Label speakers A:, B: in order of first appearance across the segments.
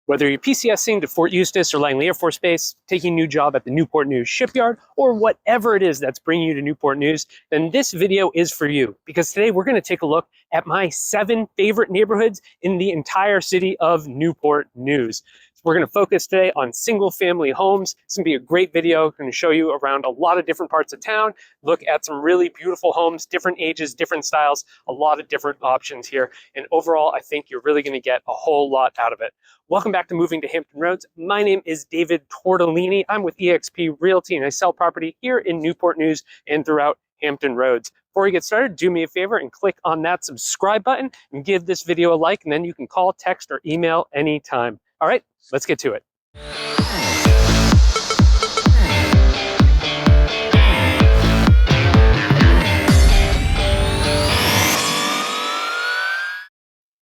A: Whether you're PCSing to Fort Eustis or Langley Air Force Base, taking a new job at the Newport News shipyard, or whatever it is that's bringing you to Newport News, then this video is for you. Because today we're going to take a look at my 7 favorite neighborhoods in the entire city of Newport News. We're going to focus today on single family homes. It's going to be a great video. I'm going to show you around a lot of different parts of town, look at some really beautiful homes, different ages, different styles, a lot of different options here. And overall, I think you're really going to get a whole lot out of it. Welcome back to Moving to Hampton Roads. My name is David Tortellini. I'm with eXp Realty and I sell property here in Newport News and throughout Hampton Roads. Before we get started, do me a favor and click on that subscribe button and give this video a like, and then you can call, text, or email anytime. All right, let's get to it.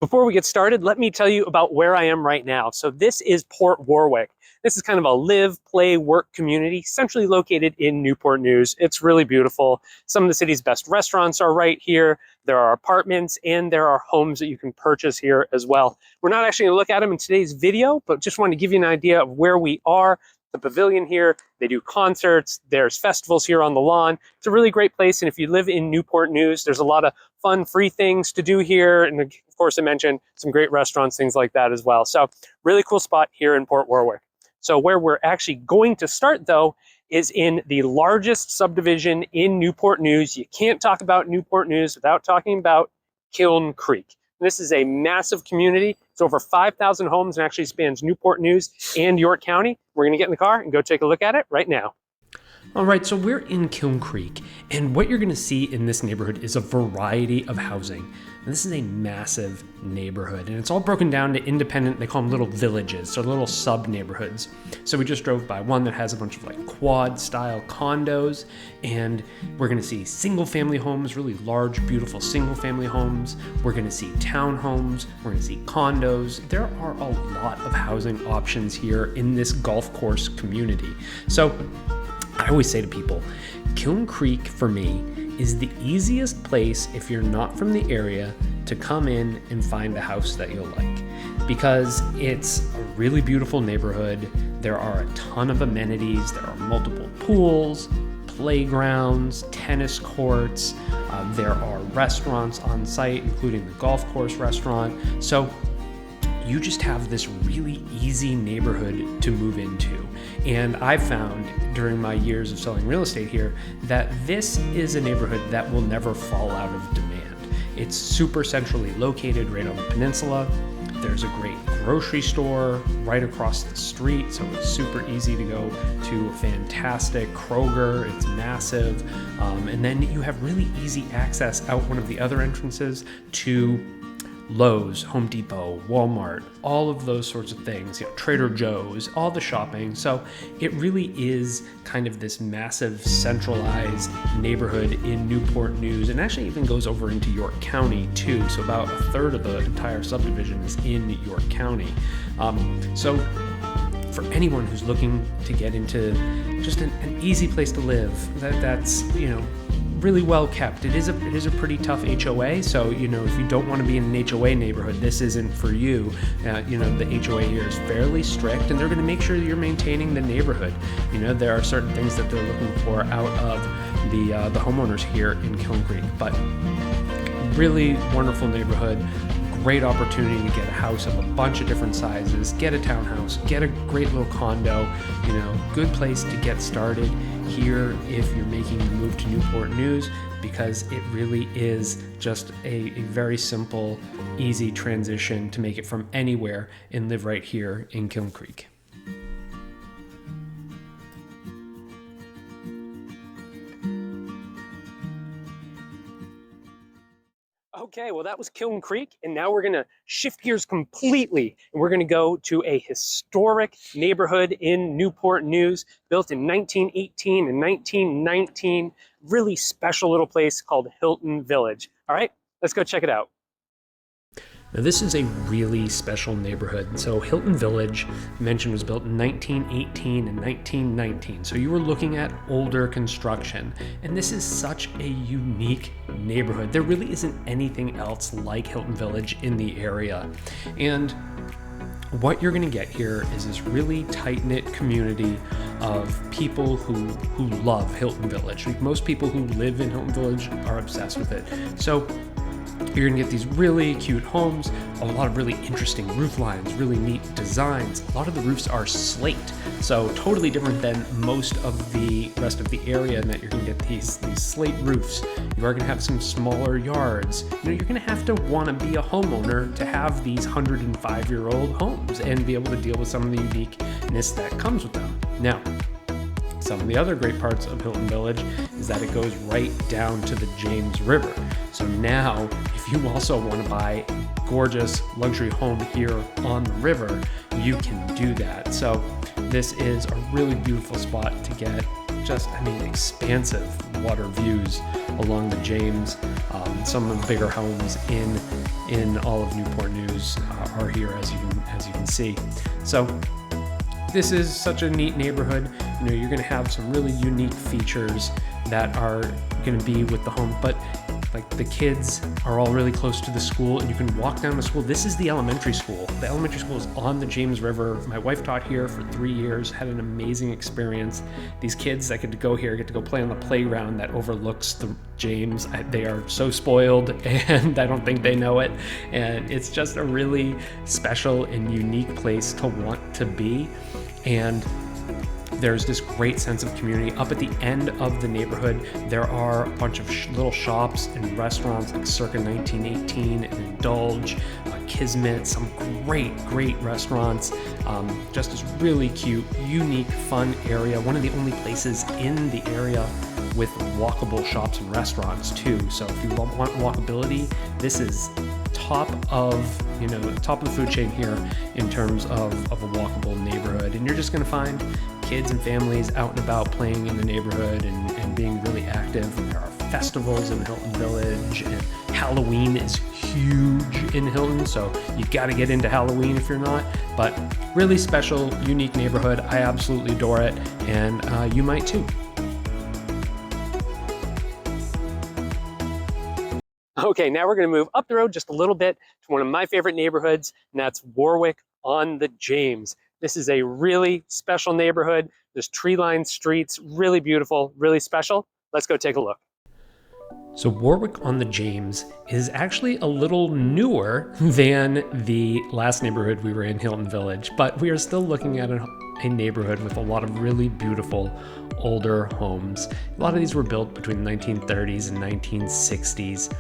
A: Before we get started, let me tell you about where I am right now. So this is Port Warwick. This is kind of a live, play, work community centrally located in Newport News. It's really beautiful. Some of the city's best restaurants are right here. There are apartments and there are homes that you can purchase here as well. We're not actually gonna look at them in today's video, but just want to give you an idea of where we are. The pavilion here, they do concerts, there's festivals here on the lawn. It's a really great place, and if you live in Newport News, there's a lot of fun, free things to do here, and of course I mentioned some great restaurants, things like that as well. So really cool spot here in Port Warwick. So where we're actually going to start though is in the largest subdivision in Newport News. You can't talk about Newport News without talking about Kiln Creek. This is a massive community. It's over 5,000 homes and actually spans Newport News and York County. We're gonna get in the car and go take a look at it right now. All right, so we're in Kiln Creek, and what you're gonna see in this neighborhood is a variety of housing. And this is a massive neighborhood, and it's all broken down to independent, they call them little villages, so little sub-neighborhoods. So we just drove by one that has a bunch of like quad-style condos, and we're gonna see single-family homes, really large, beautiful single-family homes. We're gonna see townhomes, we're gonna see condos. There are a lot of housing options here in this golf course community. So I always say to people, Kiln Creek for me is the easiest place if you're not from the area to come in and find a house that you'll like, because it's a really beautiful neighborhood. There are a ton of amenities. There are multiple pools, playgrounds, tennis courts. There are restaurants on site, including the golf course restaurant. So you just have this really easy neighborhood to move into. And I've found during my years of selling real estate here that this is a neighborhood that will never fall out of demand. It's super centrally located right on the peninsula. There's a great grocery store right across the street, so it's super easy to go to a fantastic Kroger. It's massive. And then you have really easy access out one of the other entrances to Lowe's, Home Depot, Walmart, all of those sorts of things, Trader Joe's, all the shopping. So it really is kind of this massive centralized neighborhood in Newport News, and actually even goes over into York County too. So about a third of the entire subdivision is in York County. So for anyone who's looking to get into just an easy place to live, that's really well kept. It is a pretty tough HOA, so if you don't want to be in an HOA neighborhood, this isn't for you. The HOA here is fairly strict, and they're going to make sure that you're maintaining the neighborhood. There are certain things that they're looking for out of the homeowners here in Kiln Creek, but really wonderful neighborhood. Great opportunity to get a house of a bunch of different sizes, get a townhouse, get a great little condo, good place to get started here if you're making the move to Newport News, because it really is just a very simple, easy transition to make it from anywhere and live right here in Kiln Creek. Okay, well that was Kiln Creek, and now we're gonna shift gears completely, and we're gonna go to a historic neighborhood in Newport News, built in 1918 and 1919, really special little place called Hilton Village. All right, let's go check it out. Now this is a really special neighborhood. So Hilton Village, mentioned, was built in 1918 and 1919. So you were looking at older construction. And this is such a unique neighborhood. There really isn't anything else like Hilton Village in the area. And what you're going to get here is this really tight-knit community of people who love Hilton Village. Like, most people who live in Hilton Village are obsessed with it. So you're gonna get these really cute homes, a lot of really interesting roof lines, really neat designs. A lot of the roofs are slate, so totally different than most of the rest of the area, in that you're gonna get these slate roofs. You are gonna have some smaller yards. You know, you're gonna have to wanna be a homeowner to have these 105-year-old homes and be able to deal with some of the uniqueness that comes with them. Now, some of the other great parts of Hilton Village is that it goes right down to the James River. So now, if you also want to buy a gorgeous luxury home here on the river, you can do that. So this is a really beautiful spot to get just, expansive water views along the James. Some of the bigger homes in all of Newport News are here, as you can see. So this is such a neat neighborhood. You know, you're going to have some really unique features that are going to be with the home, but like, the kids are all really close to the school, and you can walk down to school. This is the elementary school. The elementary school is on the James River. My wife taught here for 3 years, had an amazing experience. These kids that get to go here get to go play on the playground that overlooks the James. They are so spoiled, and I don't think they know it. And it's just a really special and unique place to want to be. And there's this great sense of community. Up at the end of the neighborhood, there are a bunch of little shops and restaurants like Circa 1918 and Indulge, Kismet, some great restaurants. Just this really cute, unique, fun area. One of the only places in the area with walkable shops and restaurants too. So if you want walkability, this is top of the food chain here in terms of a walkable neighborhood. And you're just going to find kids and families out and about playing in the neighborhood and being really active. There are festivals in Hilton Village, and Halloween is huge in Hilton, so you got to get into Halloween if you're not. But really special, unique neighborhood. I absolutely adore it, and you might too. Okay, now we're going to move up the road just a little bit to one of my favorite neighborhoods, and that's Warwick on the James. This is a really special neighborhood. There's tree-lined streets, really beautiful, really special. Let's go take a look. So Warwick on the James is actually a little newer than the last neighborhood we were in, Hilton Village, but we are still looking at a neighborhood with a lot of really beautiful older homes. A lot of these were built between the 1930s and 1960s.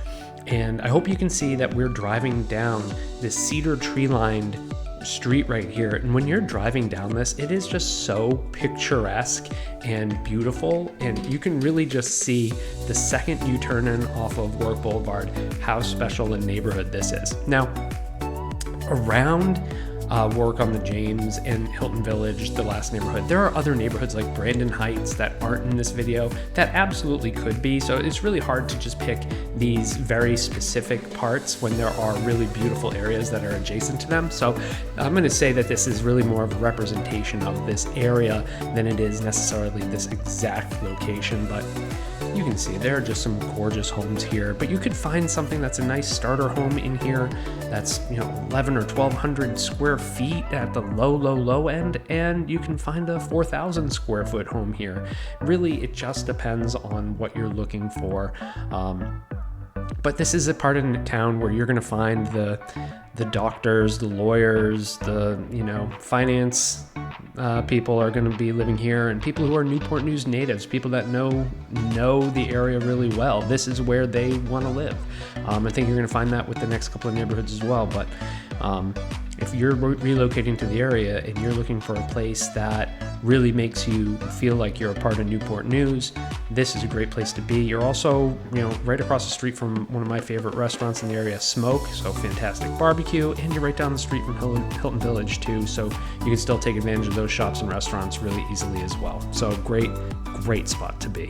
A: And I hope you can see that we're driving down this cedar tree-lined street right here. And when you're driving down this, it is just so picturesque and beautiful. And you can really just see the second you turn in off of Warwick Boulevard, how special a neighborhood this is. Now, around Warwick on the James and Hilton Village, the last neighborhood, there are other neighborhoods like Brandon Heights that aren't in this video that absolutely could be. So it's really hard to just pick these very specific parts when there are really beautiful areas that are adjacent to them. So I'm going to say that this is really more of a representation of this area than it is necessarily this exact location. But you can see there are just some gorgeous homes here, but you could find something that's a nice starter home in here that's 11 or 1200 square feet at the low end, and you can find a 4,000 square foot home here. Really, it just depends on what you're looking for. But this is a part of town where you're going to find the doctors, the lawyers, the finance people are going to be living here, and people who are Newport News natives, people that know the area really well. This is where they want to live. I think you're going to find that with the next couple of neighborhoods as well. But if you're relocating to the area and you're looking for a place that really makes you feel like you're a part of Newport News, this is a great place to be. You're also, right across the street from one of my favorite restaurants in the area, Smoke, so fantastic barbecue, and you're right down the street from Hilton Village too, so you can still take advantage of those shops and restaurants really easily as well. So great spot to be.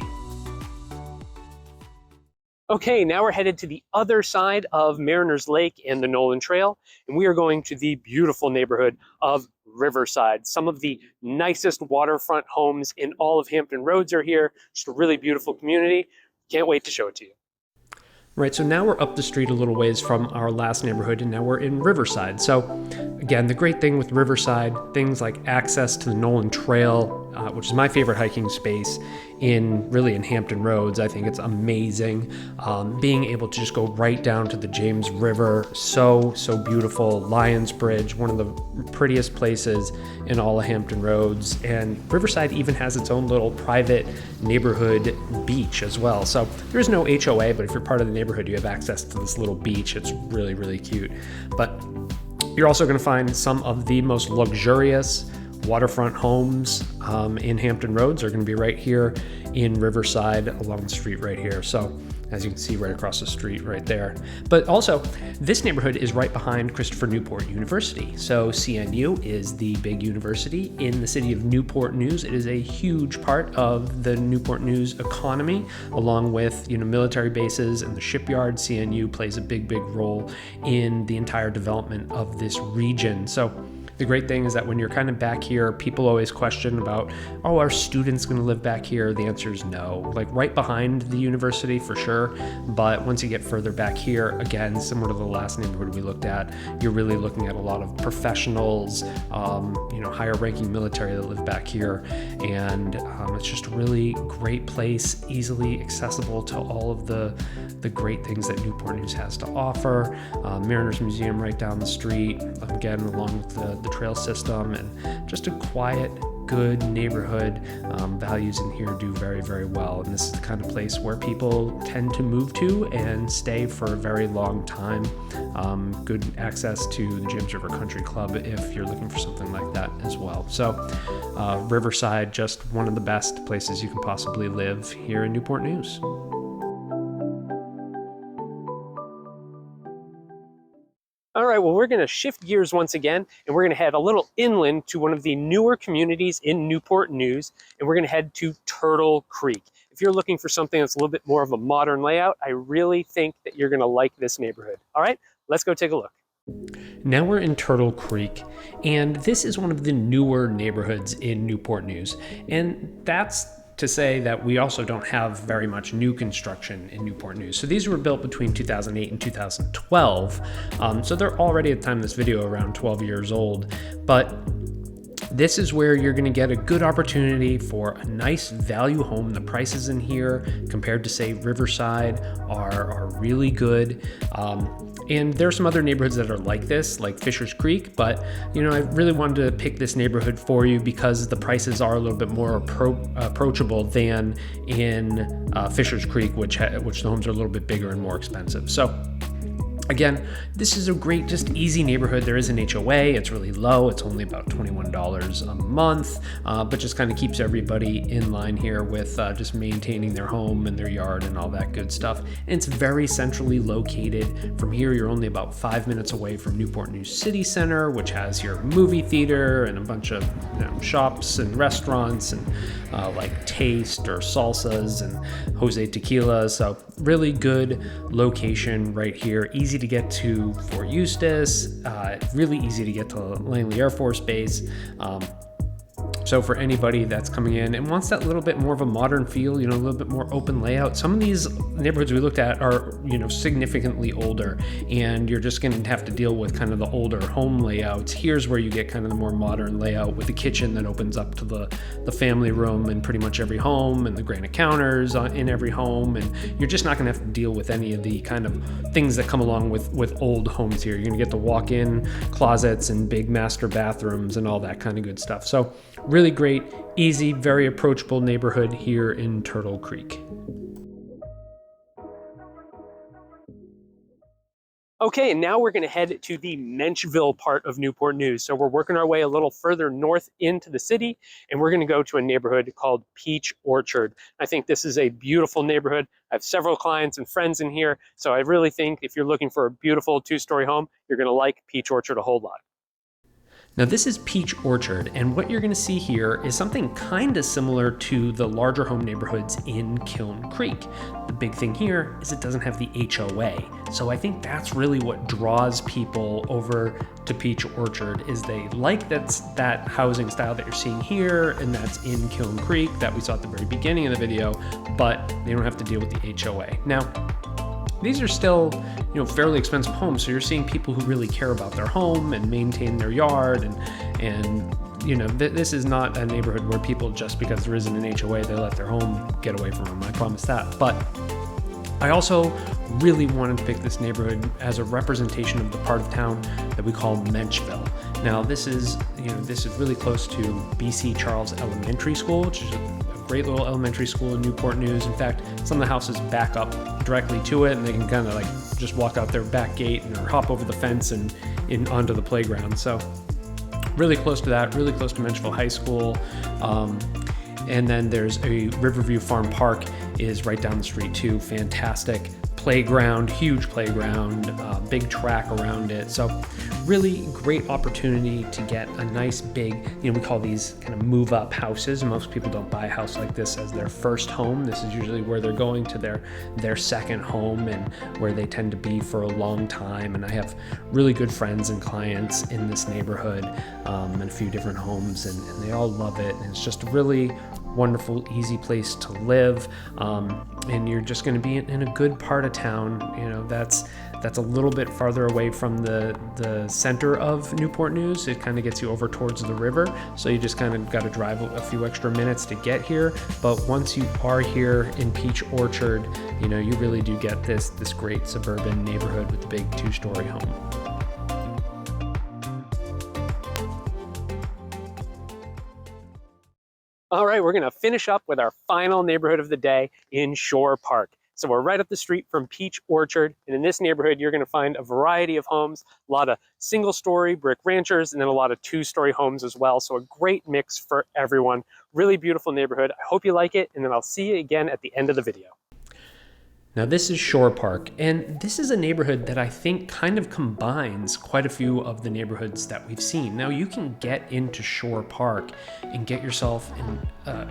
A: Okay, now we're headed to the other side of Mariners Lake and the Nolan Trail, and we are going to the beautiful neighborhood of Riverside. Some of the nicest waterfront homes in all of Hampton Roads are here. Just a really beautiful community. Can't wait to show it to you. Right, so now we're up the street a little ways from our last neighborhood, and now we're in Riverside. So Again, the great thing with Riverside, things like access to the Nolan Trail, which is my favorite hiking space in Hampton Roads. I think it's amazing. Being able to just go right down to the James River, so beautiful. Lions Bridge, one of the prettiest places in all of Hampton Roads. And Riverside even has its own little private neighborhood beach as well. So there's no HOA, but if you're part of the neighborhood, you have access to this little beach. It's really cute. But you're also going to find some of the most luxurious waterfront homes in Hampton Roads are going to be right here in Riverside along the street right here. So as you can see right across the street right there. But also this neighborhood is right behind Christopher Newport University. So CNU is the big university in the city of Newport News. It is a huge part of the Newport News economy, along with military bases and the shipyard. CNU plays a big role in the entire development of this region. So the great thing is that when you're kind of back here, people always question about, oh, are students going to live back here? The answer is no. Like right behind the university for sure, but once you get further back here, again, similar to the last neighborhood we looked at, you're really looking at a lot of professionals, higher ranking military that live back here, and it's just a really great place, easily accessible to all of the great things that Newport News has to offer. Mariners Museum right down the street, again, along with the trail system, and just a quiet, good neighborhood. Values in here do very well, and this is the kind of place where people tend to move to and stay for a very long time. Good access to the James River Country Club if you're looking for something like that as well. So Riverside, just one of the best places you can possibly live here in Newport News. All right, well, we're going to shift gears once again, and we're going to head a little inland to one of the newer communities in Newport News, and we're going to head to Turtle Creek. If you're looking for something that's a little bit more of a modern layout, I really think that you're going to like this neighborhood. All right, let's go take a look. Now we're in Turtle Creek, and this is one of the newer neighborhoods in Newport News, and that's to say that we also don't have very much new construction in Newport News. So these were built between 2008 and 2012. So they're already at the time of this video around 12 years old. But this is where you're gonna get a good opportunity for a nice value home. The prices in here compared to say Riverside are really good. And there are some other neighborhoods that are like this, like Fisher's Creek, but I really wanted to pick this neighborhood for you because the prices are a little bit more approachable than in Fisher's Creek, which the homes are a little bit bigger and more expensive. So again, this is a great, just easy neighborhood. There is an HOA. It's really low. It's only about $21 a month, but just kind of keeps everybody in line here with just maintaining their home and their yard and all that good stuff. And it's very centrally located. From here, you're only about 5 minutes away from Newport News City Center, which has your movie theater and a bunch of shops and restaurants and like Taste or Salsas and Jose Tequila. So really good location right here. Easy to get to Fort Eustis, really easy to get to Langley Air Force Base. So for anybody that's coming in and wants that little bit more of a modern feel, a little bit more open layout, some of these neighborhoods we looked at are, significantly older, and you're just going to have to deal with kind of the older home layouts. Here's where you get kind of the more modern layout with the kitchen that opens up to the family room in pretty much every home, and the granite counters in every home, and you're just not going to have to deal with any of the kind of things that come along with old homes here. You're going to get the walk-in closets and big master bathrooms and all that kind of good stuff. So really great, easy, very approachable neighborhood here in Turtle Creek. Okay, and now we're going to head to the Menchville part of Newport News. So we're working our way a little further north into the city, and we're going to go to a neighborhood called Peach Orchard. I think this is a beautiful neighborhood. I have several clients and friends in here, so I really think if you're looking for a beautiful two-story home, you're going to like Peach Orchard a whole lot. Now this is Peach Orchard, and what you're going to see here is something kind of similar to the larger home neighborhoods in Kiln Creek. The big thing here is it doesn't have the HOA, so I think that's really what draws people over to Peach Orchard, is they like that housing style that you're seeing here and that's in Kiln Creek that we saw at the very beginning of the video, but they don't have to deal with the HOA. Now, these are still, fairly expensive homes. So you're seeing people who really care about their home and maintain their yard, and this is not a neighborhood where people, just because there isn't an HOA, they let their home get away from them. I promise that. But I also really wanted to pick this neighborhood as a representation of the part of town that we call Menchville. Now, this is really close to BC Charles Elementary School, which is a great little elementary school in Newport News. In fact, some of the houses back up directly to it, and they can kind of like just walk out their back gate or hop over the fence and onto the playground. So really close to that, really close to Menchville High School. And then there's a Riverview Farm Park is right down the street too. Fantastic playground, huge playground, big track around it. So really great opportunity to get a nice big, we call these kind of move up houses. Most people don't buy a house like this as their first home. This is usually where they're going to their second home, and where they tend to be for a long time. And I have really good friends and clients in this neighborhood, and a few different homes, and they all love it. And it's just a really wonderful, easy place to live, and you're just going to be in a good part of town. That's a little bit farther away from the center of Newport News. It kind of gets you over towards the river, so you just kind of got to drive a few extra minutes to get here. But once you are here in Peach Orchard, you really do get this great suburban neighborhood with the big 2-story home. All right, we're going to finish up with our final neighborhood of the day in Shore Park. So we're right up the street from Peach Orchard, and in this neighborhood, you're going to find a variety of homes, a lot of single-story brick ranchers, and then a lot of 2-story homes as well. So a great mix for everyone. Really beautiful neighborhood. I hope you like it, and then I'll see you again at the end of the video. Now, this is Shore Park, and this is a neighborhood that I think kind of combines quite a few of the neighborhoods that we've seen. Now, you can get into Shore Park and get yourself a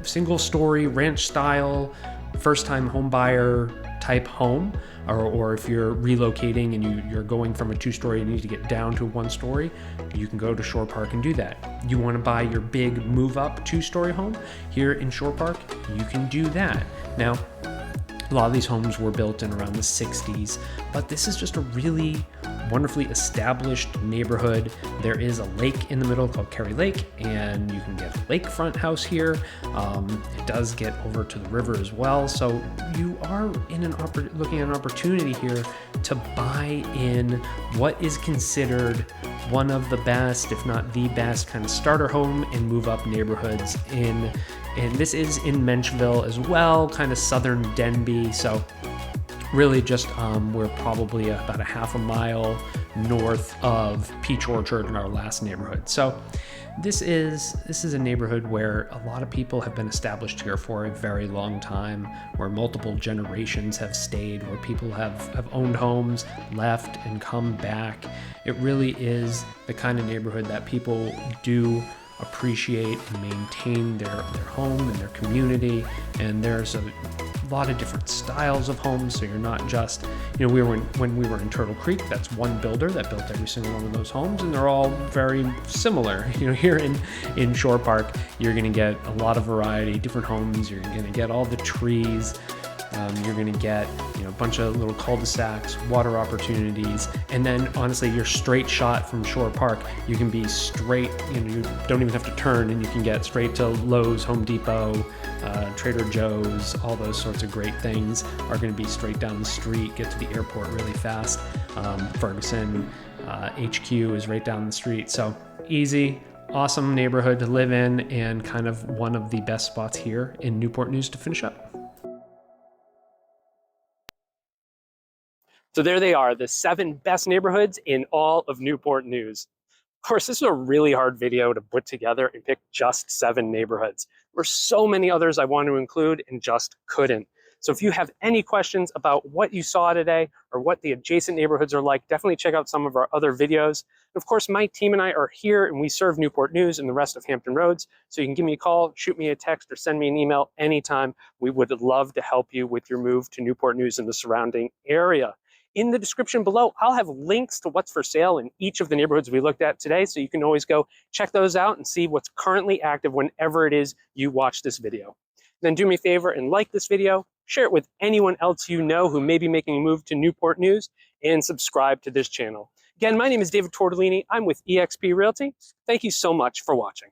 A: single-story ranch-style, first-time home buyer type home, or if you're relocating and you're going from a 2-story and you need to get down to a 1-story, you can go to Shore Park and do that. You want to buy your big move-up 2-story home here in Shore Park, you can do that. Now, a lot of these homes were built in around the 60s, but this is just a really wonderfully established neighborhood. There is a lake in the middle called Kerry Lake, and you can get a lakefront house here. It does get over to the river as well, so you are looking at an opportunity here to buy in what is considered one of the best, if not the best, kind of starter home and move up neighborhoods and this is in Menchville as well, kind of southern Denbigh. So really just we're probably about a half a mile north of Peach Orchard in our last neighborhood. So this is a neighborhood where a lot of people have been established here for a very long time, where multiple generations have stayed, where people have owned homes, left, and come back. It really is the kind of neighborhood that people do appreciate and maintain their home and their community. And there's a lot of different styles of homes, so you're not just, when we were in Turtle Creek, that's one builder that built every single one of those homes, and they're all very similar. Here in Shore Park, you're going to get a lot of variety, different homes. You're going to get all the trees. You're going to get a bunch of little cul-de-sacs, water opportunities, and then honestly, you're straight shot from Shore Park. You can be straight, you don't even have to turn, and you can get straight to Lowe's, Home Depot, Trader Joe's. All those sorts of great things are going to be straight down the street. Get to the airport really fast. Ferguson HQ is right down the street. So easy, awesome neighborhood to live in, and kind of one of the best spots here in Newport News to finish up. So there they are, the 7 best neighborhoods in all of Newport News. Of course, this is a really hard video to put together and pick just 7 neighborhoods. There were so many others I wanted to include and just couldn't. So if you have any questions about what you saw today or what the adjacent neighborhoods are like, definitely check out some of our other videos. And of course, my team and I are here, and we serve Newport News and the rest of Hampton Roads. So you can give me a call, shoot me a text, or send me an email anytime. We would love to help you with your move to Newport News and the surrounding area. In the description below, I'll have links to what's for sale in each of the neighborhoods we looked at today, so you can always go check those out and see what's currently active whenever it is you watch this video. then do me a favor and like this video, share it with anyone else you know who may be making a move to Newport News, and subscribe to this channel. Again, my name is David Tortellini. I'm with eXp Realty. Thank you so much for watching.